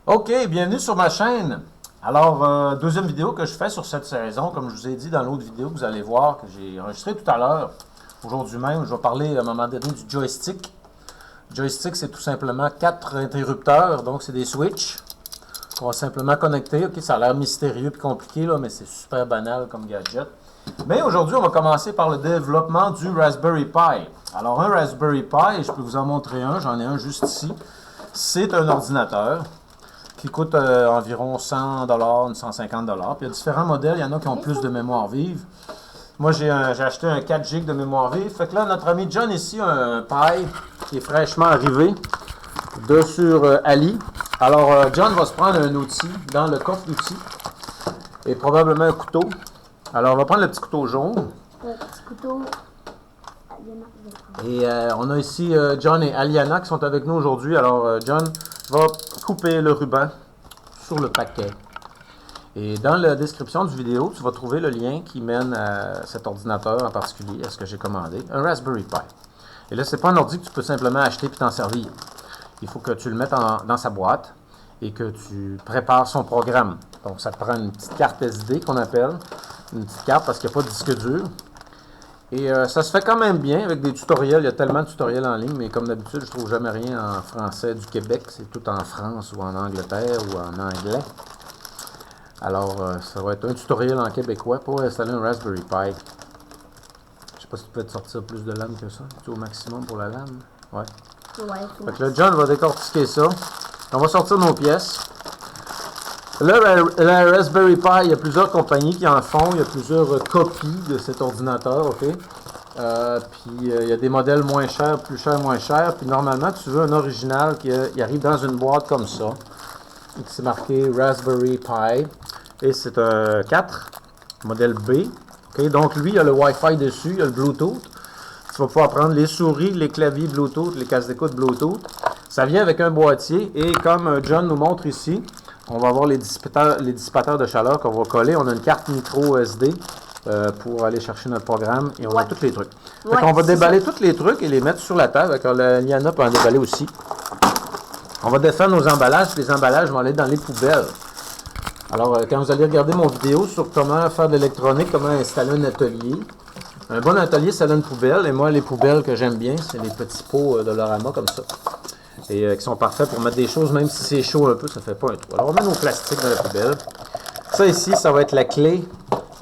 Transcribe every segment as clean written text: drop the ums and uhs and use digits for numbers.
Ok, bienvenue sur ma chaîne. Alors, deuxième vidéo que je fais sur cette saison. Comme je vous ai dit dans l'autre vidéo que vous allez voir, que j'ai enregistré tout à l'heure. Aujourd'hui même, je vais parler à un moment donné du joystick. Joystick, c'est tout simplement 4 interrupteurs, donc c'est des switches qu'on va simplement connecter. Ok, ça a l'air mystérieux et compliqué, là, mais c'est super banal comme gadget. Mais aujourd'hui, on va commencer par le développement du Raspberry Pi. Alors, un Raspberry Pi, je peux vous en montrer un, j'en ai un juste ici. C'est un ordinateur qui coûte environ 100 $, 150 $. Puis il y a différents modèles, il y en a qui ont plus de mémoire vive. Moi, j'ai acheté un 4 GB de mémoire vive. Fait que là, notre ami John ici a un Pi qui est fraîchement arrivé sur Ali. Alors, John va se prendre un outil dans le coffre d'outils et probablement un couteau. Alors, on va prendre le petit couteau jaune. Le petit couteau. Et on a ici John et Aliana qui sont avec nous aujourd'hui. Alors, John va couper le ruban sur le paquet. Et dans la description du vidéo, tu vas trouver le lien qui mène à cet ordinateur en particulier, à ce que j'ai commandé, un Raspberry Pi. Et là, c'est pas un ordi que tu peux simplement acheter puis t'en servir. Il faut que tu le mettes dans sa boîte et que tu prépares son programme. Donc, ça te prend une petite carte SD qu'on appelle, une petite carte parce qu'il n'y a pas de disque dur. Et ça se fait quand même bien avec des tutoriels. Il y a tellement de tutoriels en ligne, mais comme d'habitude, je ne trouve jamais rien en français du Québec. C'est tout en France ou en Angleterre ou en anglais. Alors, ça va être un tutoriel en québécois pour installer un Raspberry Pi. Je ne sais pas si tu peux te sortir plus de lames que ça. Tu au maximum pour la lame? Ouais. Ouais, Fait que là, John va décortiquer ça. On va sortir nos pièces. Là, la Raspberry Pi, il y a plusieurs compagnies qui en font. Il y a plusieurs copies de cet ordinateur, ok? Puis il y a des modèles moins chers, plus chers, moins chers. Puis normalement, tu veux un original qui arrive dans une boîte comme ça. C'est marqué Raspberry Pi. Et c'est un 4, modèle B. Okay? Donc lui, il y a le Wi-Fi dessus, il y a le Bluetooth. Tu vas pouvoir prendre les souris, les claviers Bluetooth, les cases d'écoute Bluetooth. Ça vient avec un boîtier. Et comme John nous montre ici, on va avoir les dissipateurs de chaleur qu'on va coller. On a une carte micro SD pour aller chercher notre programme et on a tous les trucs. Fait qu'on va déballer tous les trucs et les mettre sur la table. Liana peut en déballer aussi. On va défaire nos emballages. Les emballages vont aller dans les poubelles. Alors, quand vous allez regarder mon vidéo sur comment faire de l'électronique, comment installer un atelier, un bon atelier, ça donne une poubelle. Et moi, les poubelles que j'aime bien, c'est les petits pots de Dollarama comme ça. Et qui sont parfaits pour mettre des choses, même si c'est chaud un peu, ça ne fait pas un trou. Alors, on met nos plastiques dans la poubelle. Ça ici, ça va être la clé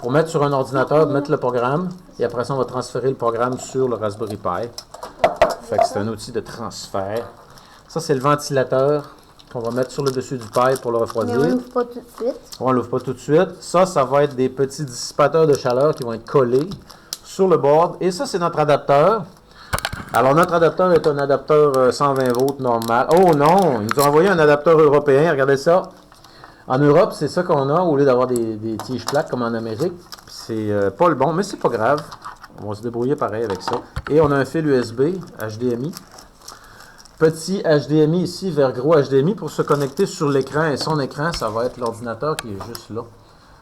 pour mettre sur un ordinateur, mettre le programme. Et après ça, on va transférer le programme sur le Raspberry Pi. Fait que c'est un outil de transfert. Ça, c'est le ventilateur qu'on va mettre sur le dessus du Pi pour le refroidir. Mais on l'ouvre pas tout de suite. On l'ouvre pas tout de suite. Ça va être des petits dissipateurs de chaleur qui vont être collés sur le board. Et ça, c'est notre adapteur. Alors, notre adapteur est un adapteur 120 volts normal. Oh non! Ils nous ont envoyé un adapteur européen. Regardez ça. En Europe, c'est ça qu'on a au lieu d'avoir des tiges plates comme en Amérique. C'est pas le bon, mais c'est pas grave. On va se débrouiller pareil avec ça. Et on a un fil USB, HDMI. Petit HDMI ici vers gros HDMI pour se connecter sur l'écran. Et son écran, ça va être l'ordinateur qui est juste là.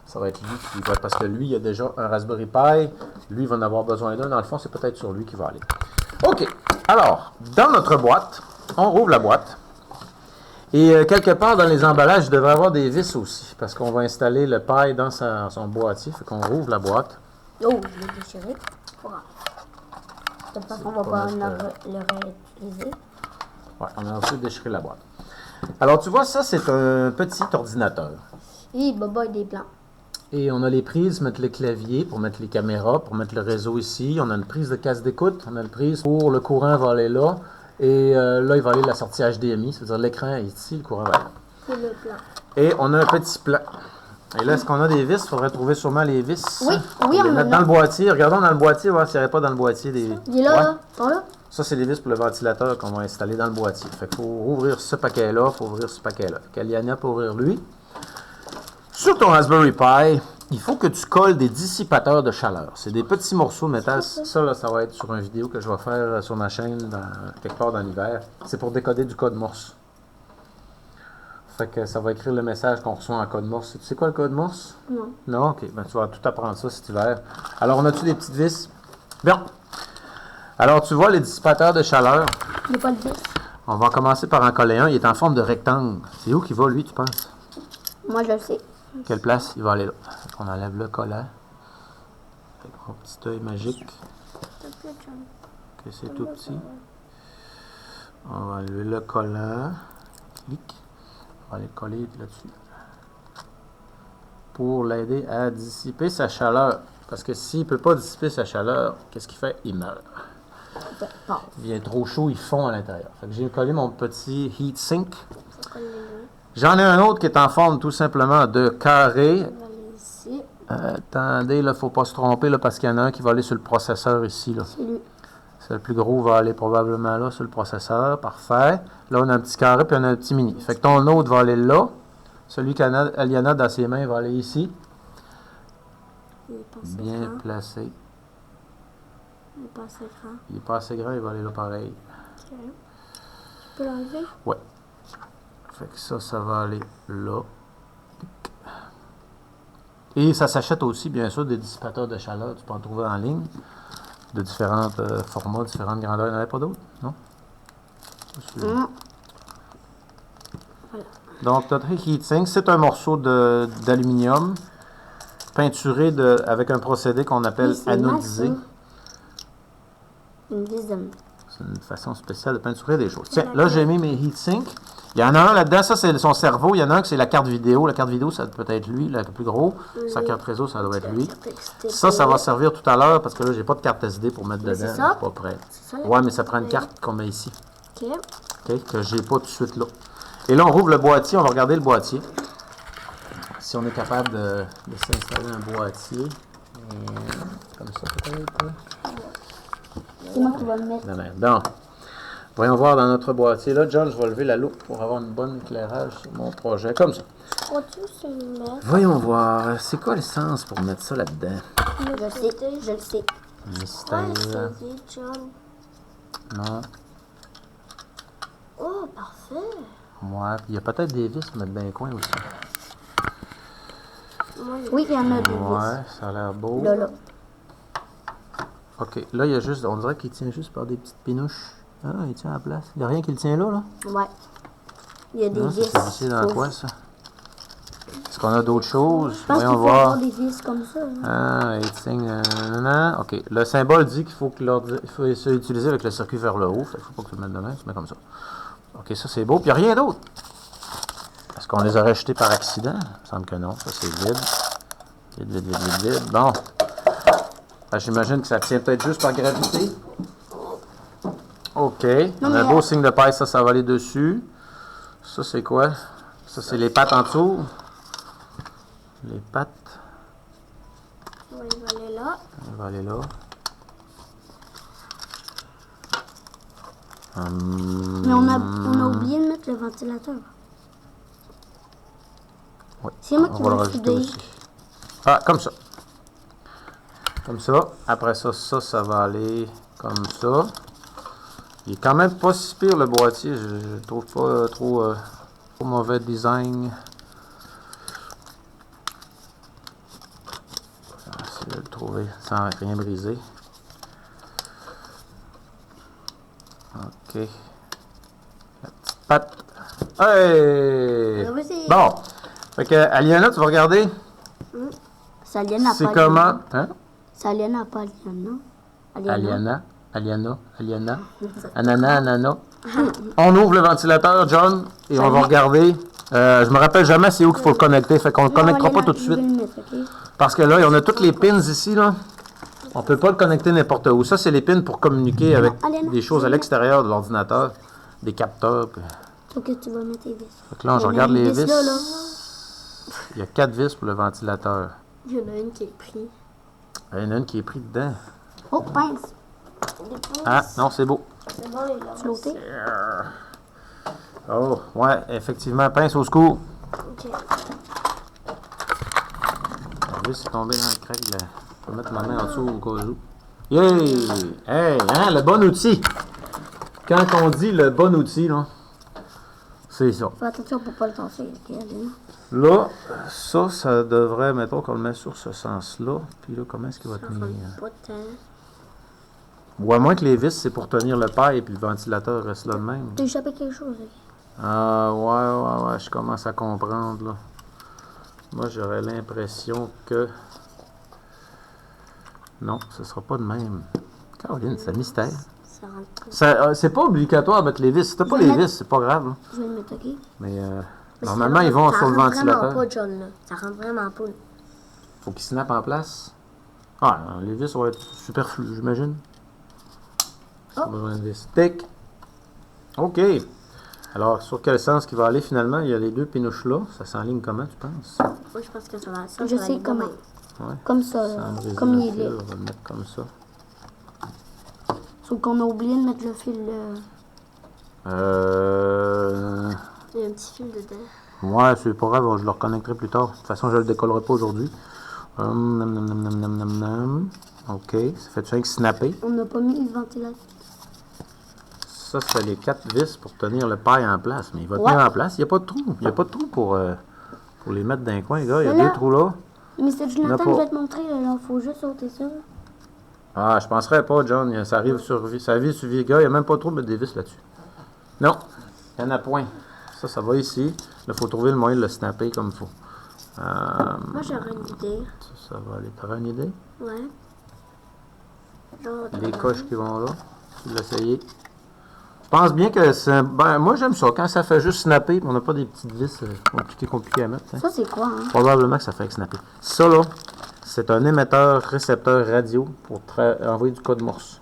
Ça va être lui qui va... Parce que lui, il a déjà un Raspberry Pi. Lui, il va en avoir besoin d'un. Dans le fond, c'est peut-être sur lui qu'il va aller. OK. Alors, dans notre boîte, on rouvre la boîte. Et quelque part dans les emballages, il devrait y avoir des vis aussi. Parce qu'on va installer le Pi dans son boîtier. Fait qu'on rouvre la boîte. Oh, je l'ai déchiré. Voilà. De toute façon, on va pas le réutiliser. Ouais, on a aussi déchiré la boîte. Alors, tu vois, ça, c'est un petit ordinateur. Et Baba a des plans. Et on a les prises pour mettre les claviers, pour mettre les caméras, pour mettre le réseau ici. On a une prise de casse d'écoute. On a une prise pour le courant va aller là. Et là, il va aller la sortie HDMI. C'est-à-dire l'écran est ici, le courant va aller. C'est le plan. Et on a un petit plan. Et là, est-ce qu'on a des vis? Il faudrait trouver sûrement les vis. Oui, oui, on les mettre dans le boîtier. Regardons dans le boîtier, voir s'il n'y aurait pas dans le boîtier des... Il est là, ouais. là. Ils sont là. Ça, c'est les vis pour le ventilateur qu'on va installer dans le boîtier. Fait qu'il faut ouvrir ce paquet-là, il faut ouvrir ce paquet-là. Fait qu'Aliana peut ouvrir lui. Sur ton Raspberry Pi, il faut que tu colles des dissipateurs de chaleur. C'est des petits morceaux de métal. Ça, là, ça va être sur une vidéo que je vais faire sur ma chaîne quelque part dans l'hiver. C'est pour décoder du code Morse. Fait que ça va écrire le message qu'on reçoit en code Morse. Tu sais quoi le code Morse? Non. Non? OK. Ben, tu vas tout apprendre ça cet hiver. Alors, on a-tu des petites vis? Bien. Alors, tu vois les dissipateurs de chaleur. Il n'y a pas de vis. On va commencer par en coller un. Il est en forme de rectangle. C'est où qu'il va, lui, tu penses? Moi, je le sais. Quelle place? Il va aller là. On enlève le collant. Avec mon petit œil magique. Que c'est tout petit. On va enlever le collant. Clic. On va aller coller là-dessus. Pour l'aider à dissiper sa chaleur. Parce que s'il ne peut pas dissiper sa chaleur, qu'est-ce qu'il fait? Il meurt. Il devient trop chaud, il fond à l'intérieur. J'ai collé mon petit heat sink. J'en ai un autre qui est en forme tout simplement de carré. Attendez, il ne faut pas se tromper là, parce qu'il y en a un qui va aller sur le processeur ici. C'est le plus gros va aller probablement là sur le processeur. Parfait. Là, on a un petit carré puis on a un petit mini. Fait que ton autre va aller là. Celui qu'Aliana a dans ses mains va aller ici. Bien placé. Il n'est pas assez grand. Il n'est pas assez grand, il va aller là pareil. Ok. Tu peux l'enlever? Ouais. Fait que ça va aller là. Et ça s'achète aussi, bien sûr, des dissipateurs de chaleur. Tu peux en trouver en ligne. De différents formats, différentes grandeurs. Il n'y en avait pas d'autres, non? Voilà. Donc, notre heatsink, c'est un morceau d'aluminium peinturé avec un procédé qu'on appelle anodisé. Une dizaine. C'est une façon spéciale de peinturer des choses. Tiens, là, j'ai mis mes heatsinks. Il y en a un là-dedans, ça, c'est son cerveau. Il y en a un que c'est la carte vidéo. La carte vidéo, ça peut être lui, le plus gros. Sa carte réseau, ça doit être lui. Ça va servir tout à l'heure parce que là, j'ai pas de carte SD pour mettre dedans. Je suis pas prêt. Ouais, mais ça prend une carte qu'on met ici. OK, que j'ai pas tout de suite là. Et là, on rouvre le boîtier. On va regarder le boîtier. Si on est capable de s'installer un boîtier. Comme ça, peut-être. C'est moi qui vais le mettre. Donc, voyons voir dans notre boîtier. Là, John, je vais lever la loupe pour avoir une bonne éclairage sur mon projet. Comme ça. Voyons voir. C'est quoi l'essence pour mettre ça là-dedans? Je le sais. Mystère. Non. Oh, parfait. Ouais, puis il y a peut-être des vis pour mettre dans les coins aussi. Oui, il y en a des vis. Ouais, ça a l'air beau. Là. OK, là, il y a juste, on dirait qu'il tient juste par des petites pinouches. Ah, il tient à la place. Il n'y a rien qui le tient là? Ouais. Il y a des vis. C'est vissé dans quoi, ça? Est-ce qu'on a d'autres choses? Je pense qu'il faut avoir des vis comme ça. Ah, OK. Le symbole dit qu'il faut utiliser avec le circuit vers le haut. Il ne faut pas que tu le mettes de main, tu mets comme ça. OK, ça c'est beau. Puis il n'y a rien d'autre. Est-ce qu'on les aurait jetés par accident? Il me semble que non. Ça c'est vide. Vide. Bon. J'imagine que ça tient peut-être juste par gravité. OK. On a un beau signe de paille, ça va aller dessus. Ça c'est quoi? Ça c'est les pattes en dessous. Les pattes. Oui, il va aller là. Il va aller là. Mais on a oublié de mettre le ventilateur. Oui. C'est moi qui va le vais rajouter souder. aussi. Ah, comme ça. Comme ça. Après ça, ça va aller comme ça. Il est quand même pas si pire le boîtier. Je le trouve pas trop mauvais design. Je vais essayer de le trouver sans rien briser. OK. La petite patte. Hey! Bon. Fait que, Aliana, tu vas regarder? C'est Aliana, c'est comment? Hein? C'est Aliana, pas Aliana. Aliana. Anana. On ouvre le ventilateur, John, et on va regarder. Je me rappelle jamais c'est où qu'il faut le connecter. Fait qu'on ne le connectera pas tout de suite. Parce que là, on a toutes les pins ici, là. On peut pas le connecter n'importe où. Ça, c'est les pins pour communiquer avec des choses à l'extérieur de l'ordinateur. Des capteurs. Puis... Ok, tu vas mettre les vis. Donc là, je regarde les vis. Il y a 4 vis pour le ventilateur. Il y en a une qui est prise. Il y en a une qui est prise dedans. Oh, pince. Ah, non, c'est beau. C'est bon, il a flotté. Oh, ouais, effectivement, pince au secours. Ok. La vis est tombée dans le crack, là. Je vais mettre ma main en dessous au cas où. Yay! Hey, hein, le bon outil. Quand on dit le bon outil, là, c'est ça. Fais attention pour pas le tasser. Là, ça devrait, mettons qu'on le met sur ce sens-là. Puis là, comment est-ce qu'il va tenir? Ou à moins que les vis, c'est pour tenir le paille et puis le ventilateur reste là de même. T'as échappé quelque chose. Ah, ouais, je commence à comprendre, là. Moi, j'aurais l'impression que... Non, ce sera pas de même. Caroline, c'est un mystère. Ça rentre. C'est pas obligatoire de mettre les vis. Si t'as pas les vis, c'est pas grave, là. Je vais le mettre, ok? Mais normalement, ils vont sur le ventilateur. Ça rentre vraiment pas, John, là. Ça rentre vraiment pas. Faut qu'ils snappent en place. Ah, les vis vont être superflues, j'imagine. Oh. Pas besoin de vis. Tic! OK. Alors, sur quel sens qu'il va aller finalement? Il y a les deux pinouches là. Ça s'enligne comment, tu penses? Oui, je pense que ça va. Je sais comment. Ouais. Comme ça, comme il est. On va le mettre comme ça. Sauf qu'on a oublié de mettre le fil. Il y a un petit fil dedans. Ouais, c'est pas grave, je le reconnecterai plus tard. De toute façon, je le décollerai pas aujourd'hui. OK. Ça fait 5 snappés. On n'a pas mis le ventilateur. Ça, c'est les 4 vis pour tenir le paille en place. Mais il va tenir en place. Il n'y a pas de trou. Il n'y a pas de trou pour les mettre dans un coin, les gars. Il y a 2 trous là. Mais c'est Jonathan, je vais te montrer. Là, il faut juste sauter ça. Ah, je penserais pas, John. Ça arrive sur vie. Ça vit sur vie, gars. Il n'y a même pas trop de mettre des vis là-dessus. Non. Il n'y en a point. Ça va ici. Là, il faut trouver le moyen de le snapper comme il faut. Moi, j'aurais une idée. Ça va aller. T'aurais une idée? Ouais. Les coches qui vont là. Tu veux l'essayer? Je pense bien que c'est... Ben, moi, j'aime ça. Quand ça fait juste snapper, on n'a pas des petites vis compliquées à mettre. Hein. Ça, c'est quoi, hein? Probablement que ça fait snapper. Ça, là, c'est un émetteur-récepteur radio pour envoyer du code Morse.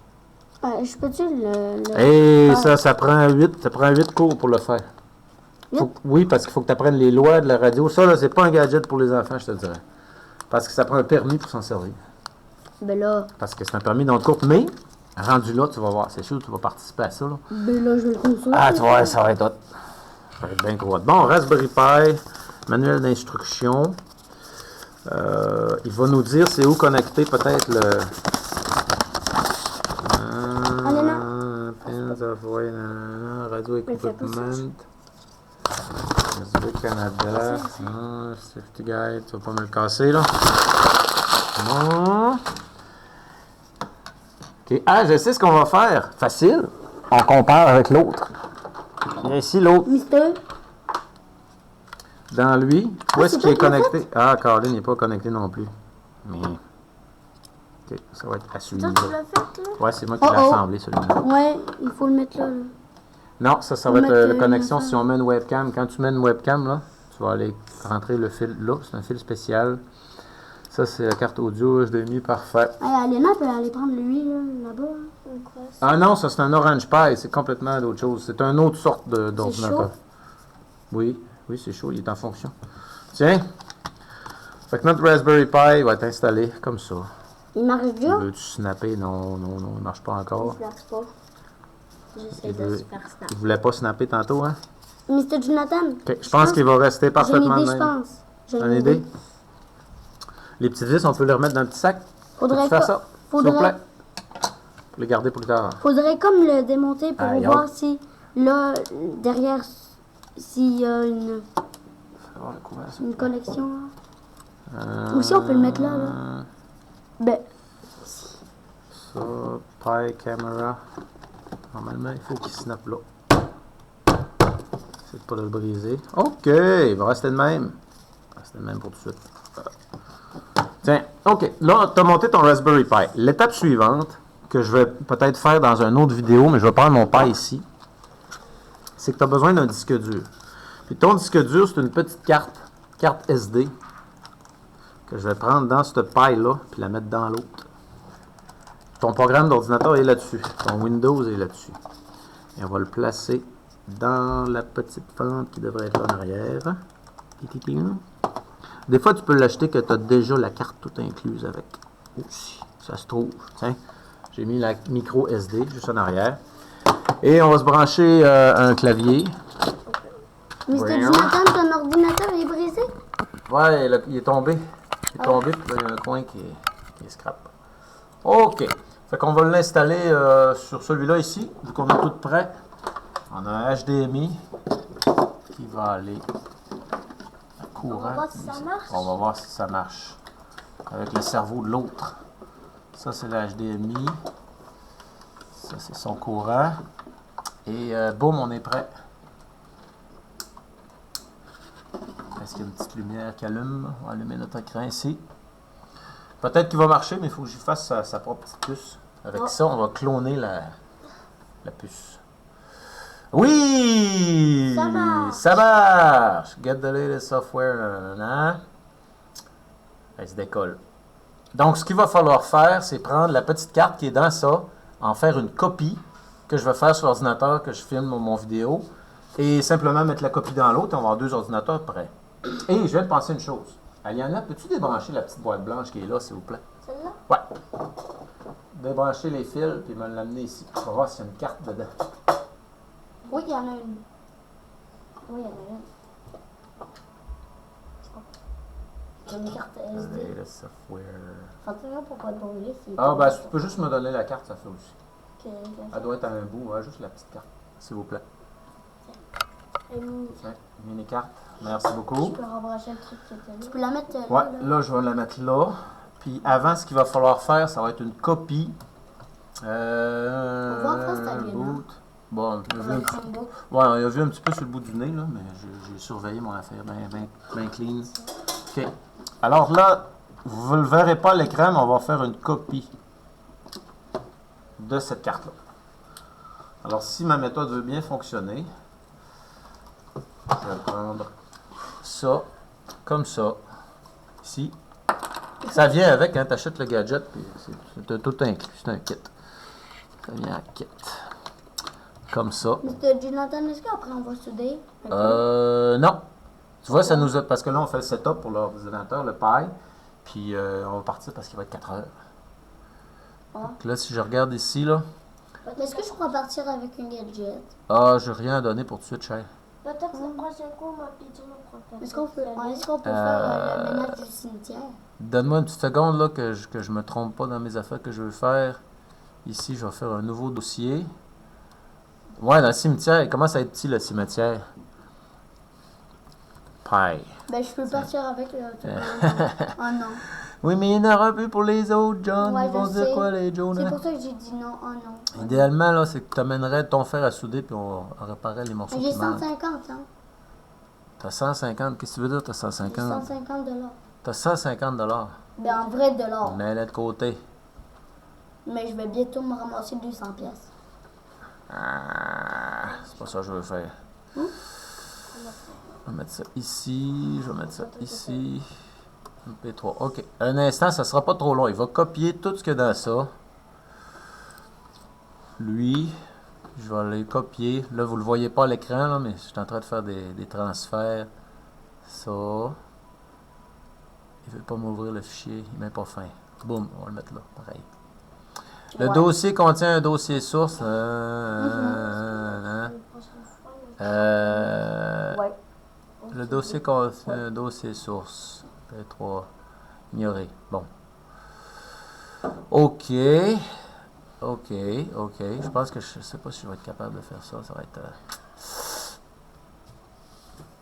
Je peux-tu le... Et ça prend 8 cours pour le faire. Oui, parce qu'il faut que tu apprennes les lois de la radio. Ça, là, c'est pas un gadget pour les enfants, je te dirais. Parce que ça prend un permis pour s'en servir. Ben là... Parce que c'est un permis d'onde courte, mais... Rendu là, tu vas voir, c'est sûr que tu vas participer à ça. Là. Ben là, je vais le consulter. Ah, tu vois, ça va être hot. Ça va être bien gros. Bon, Raspberry Pi, manuel d'instruction. Il va nous dire c'est où connecter peut-être le... Pins of way, radio equipment. USB Canada. Safety guide, tu vas pas me le casser là. Bon. Okay. Ah, je sais ce qu'on va faire. Facile. On compare avec l'autre. Il y a ici l'autre. Mister. Dans lui, où est-ce qu'il est connecté? Ah, Caroline n'est pas connecté non plus. Mais. Ok, ça va être à suivre. Tu l'as fait, là? Ouais, c'est moi qui l'ai assemblé celui-là. Ouais, il faut le mettre là. Non, ça va être la connexion si on met une webcam. Quand tu mets une webcam, là, tu vas aller rentrer le fil là. C'est un fil spécial. Ça, c'est la carte audio HDMI, parfait. Hey, Alena peut aller prendre lui, là-bas. Ah non, ça, c'est un Orange Pi. C'est complètement d'autre chose. C'est une autre sorte d'ordinateur. Oui, c'est chaud. Il est en fonction. Tiens. Fait que notre Raspberry Pi va être installé comme ça. Il marche bien? Veux-tu snapper? Non, il marche pas encore. Il marche pas. J'essaie de se faire snap. Il voulait pas snapper tantôt, hein? Mr. Jonathan? Okay, je pense qu'il va rester parfaitement j'ai une idée, je pense. J'ai une idée? Les petites vis, on peut les remettre dans un petit sac. Faudrait faire ça, s'il vous plaît. Pour les garder plus tard. Faudrait comme le démonter pour voir si, là, derrière, s'il y a une connexion. Ou si on peut le mettre là, là. Ben. Ça, Pi Camera. Normalement, il faut qu'il snap là. C'est pas de le briser. OK, il va rester de même. Il va rester de même pour tout de suite. Tiens, OK. Là, tu as monté ton Raspberry Pi. L'étape suivante, que je vais peut-être faire dans une autre vidéo, mais je vais prendre mon Pi ici, c'est que tu as besoin d'un disque dur. Puis ton disque dur, c'est une petite carte SD, que je vais prendre dans cette Pi-là, puis la mettre dans l'autre. Ton programme d'ordinateur est là-dessus. Ton Windows est là-dessus. Et on va le placer dans la petite fente qui devrait être là en arrière. Des fois, tu peux l'acheter que tu as déjà la carte toute incluse avec. Aussi, ça se trouve. Tiens, j'ai mis la micro SD juste en arrière. Et on va se brancher un clavier. Mr. Jonathan, ton ordinateur est brisé? Ouais, il est tombé. Il est tombé, puis il y a un coin qui est scrap. OK. Fait qu'on va l'installer sur celui-là ici, vu qu'on est tout prêt. On a un HDMI qui va aller courant. On va voir si ça marche. On va voir si ça marche. Avec le cerveau de l'autre. Ça, c'est le HDMI. Ça, c'est son courant. Et boum, on est prêt. Est-ce qu'il y a une petite lumière qui allume? On va allumer notre écran ici. Peut-être qu'il va marcher, mais il faut que j'y fasse sa propre petite puce. Avec ça, on va cloner la puce. Oui! Ça marche! Ça marche! Get the latest software. Nanana. Elle se décolle. Donc, ce qu'il va falloir faire, c'est prendre la petite carte qui est dans ça, en faire une copie que je vais faire sur l'ordinateur, que je filme mon vidéo, et simplement mettre la copie dans l'autre, et on va avoir 2 ordinateurs prêts. Et je viens de penser une chose. Aliana, peux-tu débrancher la petite boîte blanche qui est là, s'il vous plaît? Celle-là? Ouais. Débrancher les fils, puis me l'amener ici. On va voir s'il y a une carte dedans. Oui, il y en a une. Oui, il y en a une. J'ai une carte SD. Le software. Fais-toi pour pas te brûler. Ah, ben, tu peux juste me donner la carte, ça fait aussi. Que Elle doit être à un bout, hein, juste la petite carte, s'il vous plaît. Tiens, mini-carte. Merci Je beaucoup. peux rebrancher le truc qui était là. Tu peux la mettre là. Ouais, là, je vais la mettre là. Puis avant, ce qu'il va falloir faire, ça va être une copie. On va en face, t'as vu, boot. Bon, On va prendre un bout. ouais, on a vu un petit peu sur le bout du nez, là, mais j'ai surveillé mon affaire bien clean. OK. Alors là, vous ne le verrez pas à l'écran, mais on va faire une copie de cette carte-là. Alors, si ma méthode veut bien fonctionner, je vais prendre ça, comme ça, ici. Ça vient avec, hein, tu achètes le gadget, puis c'est tout inclus, c'est un kit. Ça vient en kit. Comme ça. Mr. Jonathan, est-ce qu'après on va souder? Non. Tu vois, ça nous a... Parce que là, on fait le setup pour l'ordinateur, le Pi. Puis on va partir parce qu'il va être 4 heures. Ah. Donc là, si je regarde ici, là... Est-ce que je pourrais partir avec un gadget? Ah, j'ai rien à donner pour tout de suite, cher. Peut-être que le prochain coup, ma pizza ne prend pas. Est-ce qu'on peut faire le ménage du cimetière? Donne-moi une petite seconde, là, que je me trompe pas dans mes affaires que je veux faire. Ici, je vais faire un nouveau dossier. Ouais, dans le cimetière, il commence à être petit, le cimetière. Pi. Ben, je peux partir avec le... Oh non. Oui, mais il y en aura un peu pour les autres, John. Ouais, Ils vont je dire sais. quoi, les C'est Jonah? pour ça que j'ai dit non. Oh non. Idéalement, là, c'est que tu amènerais ton fer à souder, puis on réparait les morceaux J'ai qui manquent. 150, hein. T'as 150, qu'est-ce que tu veux dire, t'as J'ai 150? 150 $. T'as 150 $. Ben, en vrai de l'or. Mets-le de côté. Mais je vais bientôt me ramasser 200 pièces. Ah, c'est pas ça que je veux faire. Je vais mettre ça ici, je vais mettre ça ici. MP3. OK. Un instant, ça sera pas trop long. Il va copier tout ce qu'il y a dans ça. Lui, je vais aller copier. Là, vous le voyez pas à l'écran, là, mais je suis en train de faire des transferts. Ça. Il veut pas m'ouvrir le fichier. Il met pas fin. Boum, on va le mettre là. Pareil. Le dossier contient un dossier source. Ouais. Le dossier contient un dossier source. P3. Ignoré. Bon. OK. OK. Je pense que je sais pas si je vais être capable de faire ça. Ça va être...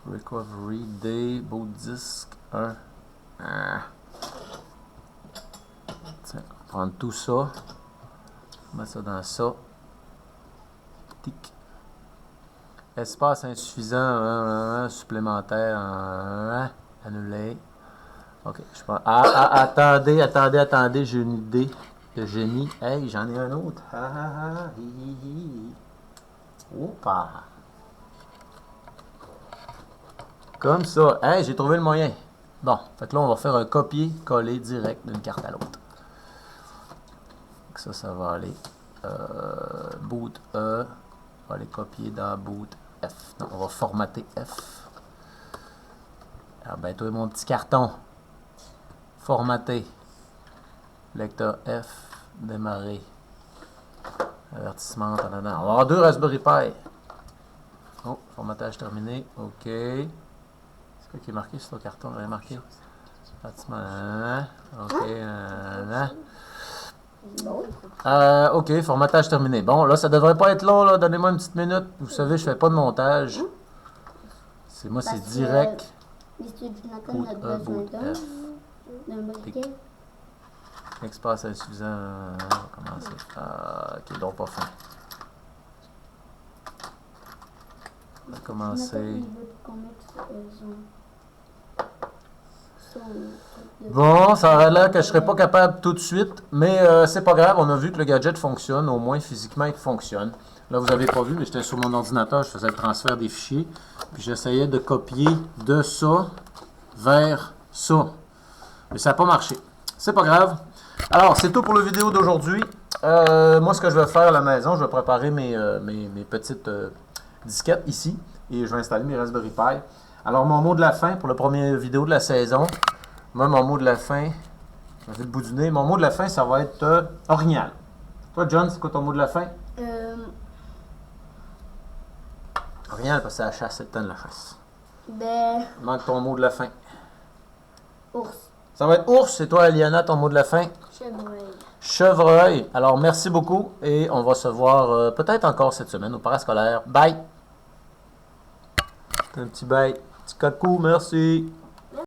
Recovery Day. Boot disk 1. Tiens, on va prendre tout ça. On va mettre ça dans ça. Tic. Espace insuffisant. Supplémentaire. Annulé. OK. Je prends... Attendez. J'ai une idée de génie. Hey, j'en ai un autre. Oupa. Comme ça. Hey, j'ai trouvé le moyen. Bon. Fait que là, on va faire un copier-coller direct d'une carte à l'autre. Ça va aller. Boot E. On va aller copier dans boot F. Non, on va formater F. Ah ben, toi, mon petit carton. Formater. Lecteur F. Démarrer. Avertissement. On va avoir 2 Raspberry Pi. Oh, formatage terminé. OK. C'est quoi qui est marqué sur le carton? J'avais marqué. Avertissement. OK. OK, formatage terminé. Bon, là, ça devrait pas être long, là. Donnez-moi une petite minute. Vous savez, je fais pas de montage. C'est moi, c'est direct. Mr. Jonathan a besoin d'un briquet. Espace insuffisant. On va commencer. Ok, donc pas fin. On va commencer. Bon, ça aurait l'air que je serais pas capable tout de suite, mais c'est pas grave, on a vu que le gadget fonctionne, au moins physiquement il fonctionne. Là, vous avez pas vu, mais j'étais sur mon ordinateur, je faisais le transfert des fichiers, puis j'essayais de copier de ça vers ça. Mais ça n'a pas marché. C'est pas grave. Alors, c'est tout pour la vidéo d'aujourd'hui. Moi, ce que je vais faire à la maison, je vais préparer mes petites disquettes ici, et je vais installer mes Raspberry Pi. Alors, mon mot de la fin pour la première vidéo de la saison. Moi, mon mot de la fin, j'ai vu le bout du nez. Mon mot de la fin, ça va être orignal. Toi, John, c'est quoi ton mot de la fin? Orignal, parce que c'est la chasse, c'est le temps de la chasse. Il manque ton mot de la fin. Ours. Ça va être ours. Et toi, Aliana, ton mot de la fin? Chevreuil. Chevreuil. Alors, merci beaucoup. Et on va se voir peut-être encore cette semaine au parascolaire. Bye! Un petit bye. Petit cacou, merci.